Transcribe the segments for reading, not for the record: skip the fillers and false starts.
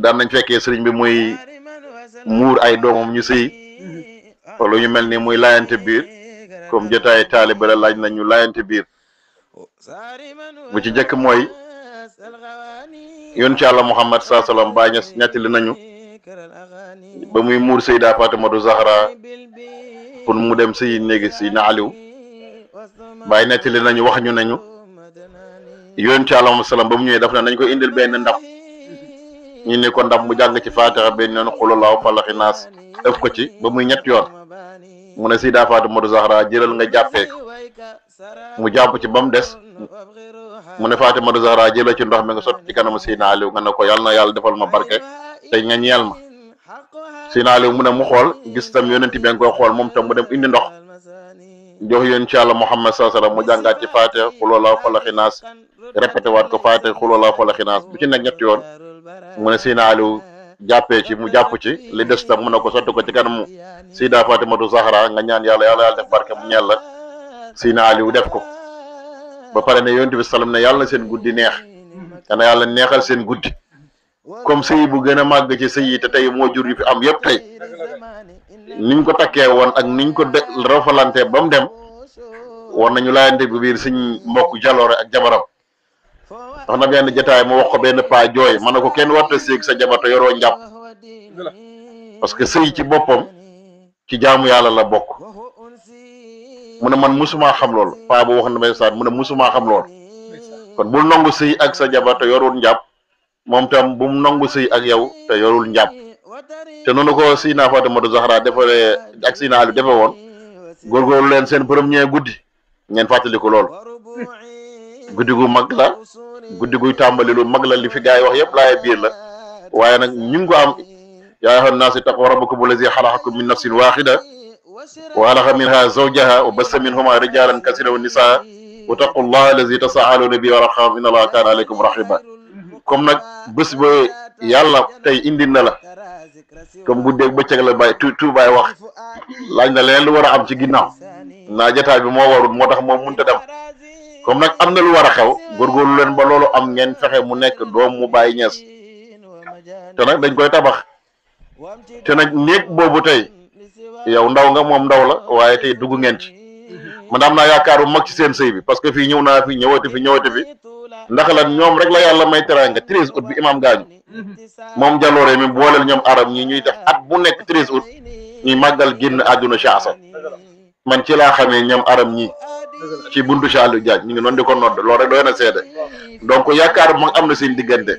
daan nañ fekkee sëriñ bi muy muur ay doomam ñu sëy wala ñu mel ni muy laayante biir comme jotaay taalibe la laaj nañ ñu laayante biir bu ci njëkk mooy yoon ci Yàlla Muhammad saa salaam baa ñes ñettali nañu ba muy muur Sayda Fatimatu Zahra pour mu dem sëyi néegi si na Aliou bàyyi nettali nañu wax ñu nañu yoon ci Yàlla salaam ba mu ñëwee daf na nañ ko indil benn ndab ñu ne ko ndab mu jàng ci Faatiha benn yoon xul huwallaahu falaqi naas ëf ko ci ba muy ñett yoon mu ne Sayda Fatimatu Zahra jëlal nga jàppee ko mu jàpp ci ba mu des mu ne Fatimatu Zahra jëlal ci ndox mi nga sotti ci kanamu Seydina Aliou nga ne ko yàlla na yàlla defal ma barke tey nga ñeel ma Seydina Aliou mu ne mu xool gis tam yonent bi nga koy xool moom tam mu dem indi ndox jox yéen ci Yàlla Muhammad sallallahu alayhi wasallam mu jàngaat ci Faatiha xul huwallaahu falaqi naas répété waat ko Faatiha xul huwallaahu falaqi naas bu ci nekk ñetti yoon mu ne Seydina Aliou jàppee ci mu jàpp ci li des tam mu ne ko sotti ko ci kanamu Sayda Fatimatu Zahra nga ñaan yàlla yàlla def barke mu ñeel la Seydina Aliou def ko ba pare ne yonent bi sallam ne yàlla na seen guddi neex kana yàlla neexal seen guddi comme sëy bu gën a màgg ci sëy yi te tey moo jur yu fi am yëpp tey niñ ko takkee woon ak niñ ko rafalante ba mu dem war nañu laayante bu biir suñ mbokk jaloore ak jabaram wax na benn jotaay mu wax ko benn paa jooy ma ne ko kenn warta séeg sa jabar te yoroo njàpp parce que sëy ci boppam ci jaamu yàlla la bokk mu ne man musumaa xam lool paa bu wax na may saat mu ne musumaa xam lool kon bul nangu sëy ak sa jabar te yorul njàpp moom tam bu mu nangu sëy ak yow te yorul njàpp te noonu ko Sayda Fatimatu Zahra defaree ak Seydina Aliou defe woon góorgóorlu leen seen premier guddi ngeen fàttali ko lool guddi gu mag la guddi guy tàmbali lu mag la li fi gaa yi wax yëpp laay biir la waaye nag ñu ngi ko am yaa ayyuhan naas ittaqu rabbakum allazi xalaqakum min nafsin waxida wa xalaqa minha zawjaha wa bassa minhuma rijalan kasiran wa nisaa wa taqullaha allazi tasaaluna bihi wal arham inna allaha kaana alaykum raqiba comme nag bés ba yàlla tey indi na la comme guddeeg bëccëg la bàyyi tuubaay wax laaj na leen lu war a am ci ginnaaw naa jotaay bi moo warul moo tax moom mënut a dem comme nag am na lu war a xew góorgóorlu leen ba loolu am ngeen fexe mu nekk doom mu bàyyi ñees te nag dañ koy tabax te nag néeg boobu tey yow ndaw nga moom ndaw la waaye tey dugg ngeen ci man am naa yaakaar bu mag ci seen sëy bi parce que fii ñëw naa fi ñëwati fi ndax la ñoom rek la yàlla may teraanga 13 août bi imam gaañu moom jaloore mi booleel ñoom arab ñi ñuy def at bu nekk 13 août ñuy màggal génn àdduna Cheikh Assane man ci laa xamee ñoom arab ñi ci buntu Cheikh Aliou Diagne ñu ngi noonu di ko nodd loolu rek doy na seede donc yaakaar mag am na seen diggante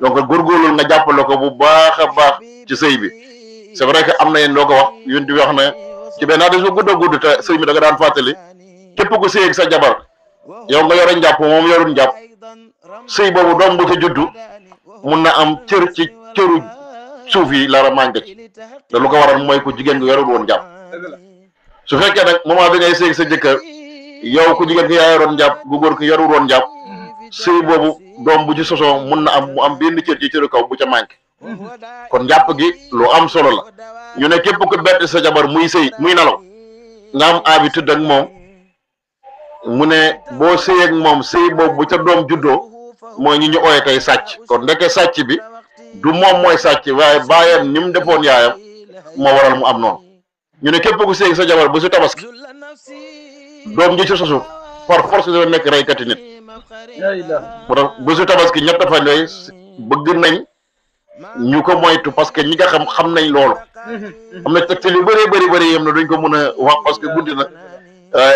donc góorgóorlu nga jàppale ko bu baax a baax ci sëy bi c'est vrai que am na yéen doo ko wax yéen di wax ne ci benn hadis bu gudd a gudd te sëy mi da nga daan fàttali képp ku sëy ak sa jabar yow nga yore njàpp moom yorul njàpp sëy boobu doom bu ca juddu mun na am cër ci cëru suuf yi la manqué ci te lu ko waral mooy ku jigéen nga yorul woon njàpp su fekkee nag moment bi ngay sëy ak sa jëkkër yow ku jigéen ki yaa yoroon njàpp gu góor ki yorul woon njàpp sëy boobu doom bu ci sosoo mun na am mu am benn cër ci cëru kaw bu ca manqué kon njàpp gi lu am solo la ñu ne képp ku bett sa jabar muy sëy muy nelaw nga am habitude ak moom mu ne boo sëy ak moom sëy boobu bu ca doom juddoo mooy ñi ñu ooye tey sàcc kon ndeke sàcc bi du moom mooy sàcc waaye baayam ni mu defoon yaayam moo waral mu am noonu ñu ne képp ku sëy ak sa jabar bu si tabaski doom ji ci sosu par force dina nekk reykati nit moo tax bu si tabaski ñett fan yooyu bëgg nañ ñu ko moytu parce que ñi nga xam nañ loolu am na tegtal yu bëri yem na duñ ko mën a wax parce que guddi na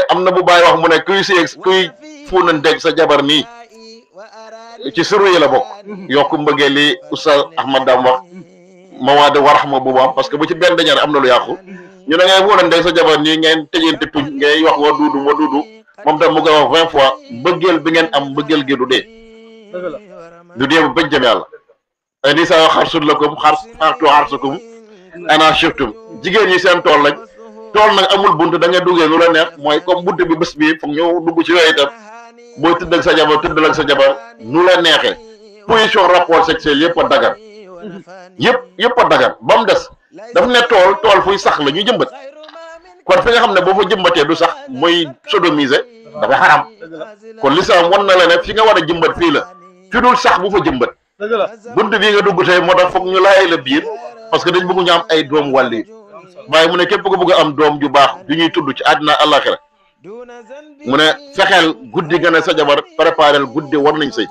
am na bu bàyyi wax mu ne kuy sëy kuy fuunanteeg sa jabar nii ci suru yi la bokk yokk mbëggee li Oustaz Ahmad Dam wax mawaade warxma boobu am parce que bu ci benn dañaar am na lu yàqu ñu ne ngay fuunanteeg sa jabar nii ngeen tëjante tuñ ngay wax wa duudu moom tam mu koy wax 20 fois mbëggeel bi ngeen am mbëggeel gi du dee bu bëj jëm yàlla ay ni sa xarsul lakum xartu xarsukum ana shiftum jigéen ñi seen tool lañ tool nag amul bunt da nga duggee lu la neex mooy comme bunt bi bés bi foog ñëw dugg ci yooyu itam booy tëdd ak sa jabar tëddal ak sa jabar nu la neexee position rapport sexuel yëpp a dagan yëpp a dagan ba mu des daf ne tool fuy sax la ñu jëmbat kon fi nga xam ne boo fa jëmbatee du sax mooy sodomiser dafa xaram kon lislaam wan na la ne fi nga war a jëmbat fii la fi dul sax bu fa jëmbat buntu bii nga dugg tey moo tax foog ñu laay la biir parce que dañ bëgg ñu am ay doom wàlli waaye mu ne képp ko bëgg a am doom ju baax ju ñuy tudd ci àddina àllaaxira mu ne fexeel guddi nga ne sa jabar préparel guddi war nañ sëy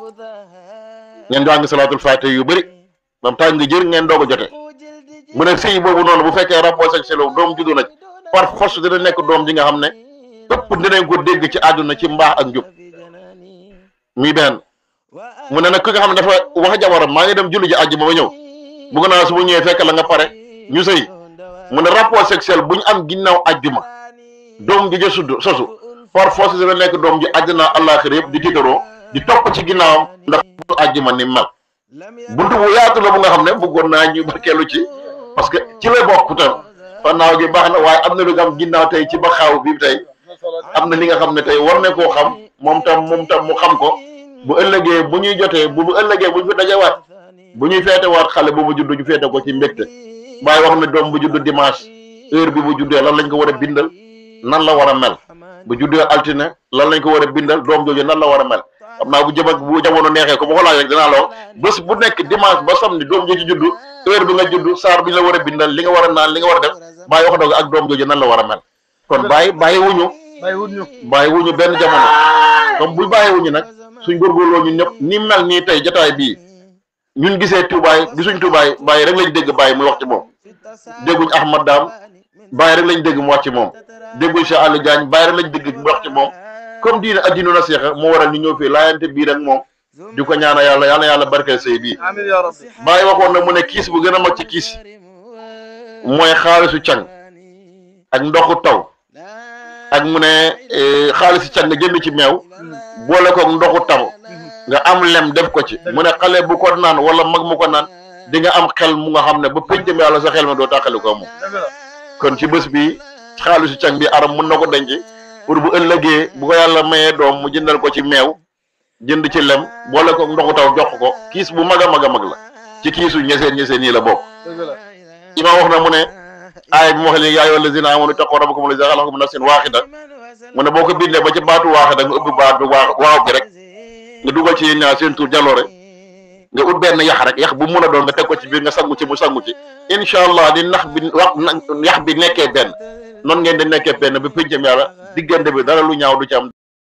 ngeen jàng salaatul faatiha yu bëri bam tàng nga jër ngeen doog a jote mu ne sëy boobu noonu bu fekkee rapport sexuel doom juddu na par force dina nekk doom ji nga xam ne ëpp dinañ ko dégg ci àdduna ci mbaax ak njub muy benn mu ne nag ki nga xam ne dafa wax jabaram maa ngi dem julli ji àjjuma ba ñëw bëgg naa su ma ñëwee fekk la nga pare ñu sëy mu ne rapport sexuel bu ñu am ginnaaw àjjuma doom ji ja sosu par force dina nekk doom ji àddina àllaaxira yëpp di tiitaroo di topp ci ginnaawam ndax buntu àjjuma ni mel buntu bu yaatu la bu nga xam ne bëggoon naa ñu barkeelu ci parce que ci la bokk tam fannaaw gi baax na waaye am na lu nga am ginnaaw tey ci ba xaaw bi tey am na li nga xam ne tey war na koo xam moom tam mu xam ko bu ëllëgee bu ñuy jotee bu ëllëgee bu ñu fi dajewaat bu ñuy feetewaat xale boobu juddu ñu feete ko ci mbégte waaye wax ne doom bu juddu dimanche heure bi bu juddee lan lañ ko war a bindal nan la war a mel bu juddee altine lan lañ ko war a bindal doom jooju nan la war a mel xam naa bu jamono neexee ko bu ko laaj rek dinaa la wax bés bu nekk dimanche ba samedi doom jooju juddu heure bi nga juddu saar bi ñu la war a bindal li nga war a naan li nga war a def bàyyi wax dëgg ak doom jooju nan la war a mel kon bàyyi wuñu benn jamono comme bu bàyyi wuñu nag suñ góorgóorloo ñun ñëpp ni mel nii tey jotaay bii ñun gisee tuubaay gisuñ tuubaay bàyyi rek lañ dégg bàyyi muy wax ci moom dégguñ Ahmad Daam bàyyi rek lañ dégg mu wax ci moom dégguñ Cheikh Aliou Diagne bàyyi rek lañ dégg mu wax ci moom comme diine addinu na seexa moo waral ñu ñëw fii laayante bii rek moom di ko ñaana yàlla barkeel sëy bii bàyyi waxoon na mu ne kiis bu gën a mag ci kiis mooy xaalisu càng ak ndoxu taw ak mu ne xaalisu càng nga jënd ci meew boole koog ndoxu taw nga am lem def ko ci mu ne xale bu ko naan wala mag mu ko naan di nga am xel mu nga xam ne ba pëncam yàlla sa xel ma doo tàqali ko moom kon ci bés bi xaalisu càng bi aram mun na ko denc pour bu ëllëgee bu ko yàlla mayee doom mu jëndal ko ci meew jënd ci lem boole koog ndoxu taw jox ko kiis bu mag a mag la ci kiisu ñeseen yi la bokk imaam wax na mu ne aay bi mu wax léegi yaa ayyuhal lazina aamanu ittaqu rabbakum allazi xalaqakum min nafsin waahida mu ne boo ko bindee ba ci baatu waahida nga ubbi baatu waaw bi rek nga dugal ci yéen ñaar seen tur jaloore nga ut benn yax rek yax bu mun a doon nga teg ko ci biir nga sangu ci mu sangu ci incha allah di yax bi nekkee benn noonu ngeen di nekkee benn ba pëncam yàlla diggante bi dara lu ñaaw du ci am